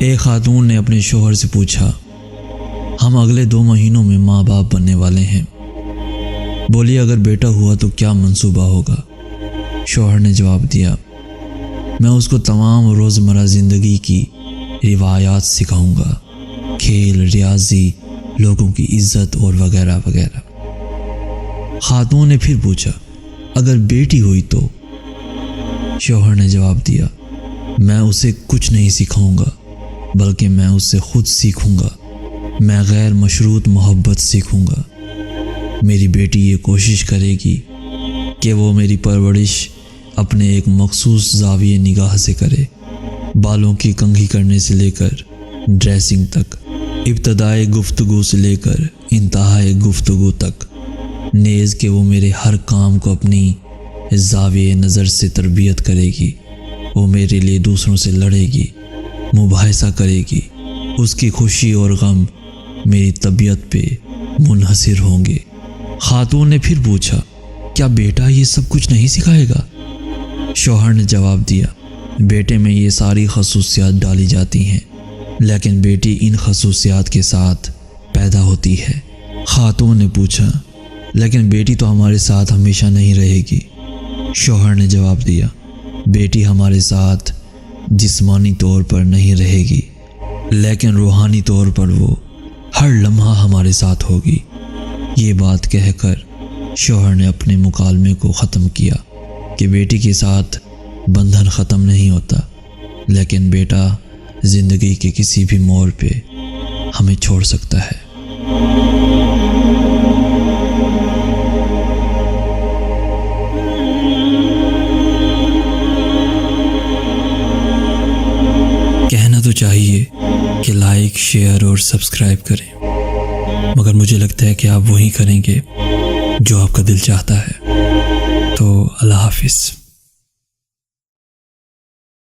एक खातून ने अपने शोहर से पूछा, हम अगले 2 महीनों में माँ बाप बनने वाले हैं। बोली, अगर बेटा हुआ तो क्या मंसूबा होगा? शोहर ने जवाब दिया, मैं उसको तमाम रोज़मर्रा ज़िंदगी की रिवायात सिखाऊंगा, खेल, रियाजी, लोगों की इज्जत और वगैरह वगैरह। खातून ने फिर पूछा, अगर बेटी हुई तो? शोहर ने जवाब दिया, मैं उसे कुछ नहीं सिखाऊंगा, बल्कि मैं उससे खुद सीखूंगा। मैं गैर मशरूत मोहब्बत सीखूंगा। मेरी बेटी ये कोशिश करेगी कि वो मेरी परवरिश अपने एक मखसूस ज़ाविये निगाह से करे। बालों की कंघी करने से लेकर ड्रेसिंग तक, इब्तदाए गुफ्तगू से लेकर इंतहाए गुफ्तगू तक, नेज़ के वो मेरे हर काम को अपनी ज़ाविये नज़र से तरबियत करेगी। वो मेरे लिए दूसरों से लड़ेगी, मुबाहिसा करेगी। उसकी खुशी और गम मेरी तबीयत पे मुनहसिर होंगे। खातून ने फिर पूछा, क्या बेटा ये सब कुछ नहीं सिखाएगा? शौहर ने जवाब दिया, बेटे में ये सारी खसूसियात डाली जाती हैं, लेकिन बेटी इन खसूसियात के साथ पैदा होती है। खातून ने पूछा, लेकिन बेटी तो हमारे साथ हमेशा नहीं रहेगी। शौहर ने जवाब दिया, बेटी हमारे साथ जिस्मानी तौर पर नहीं रहेगी, लेकिन रूहानी तौर पर वो हर लम्हा हमारे साथ होगी। ये बात कहकर शौहर ने अपने मुकालमे को ख़त्म किया कि बेटी के साथ बंधन ख़त्म नहीं होता, लेकिन बेटा ज़िंदगी के किसी भी मोड़ पे हमें छोड़ सकता है। कहना तो चाहिए कि लाइक, शेयर और सब्सक्राइब करें, मगर मुझे लगता है कि आप वही करेंगे जो आपका दिल चाहता है। तो अल्लाह हाफिज़।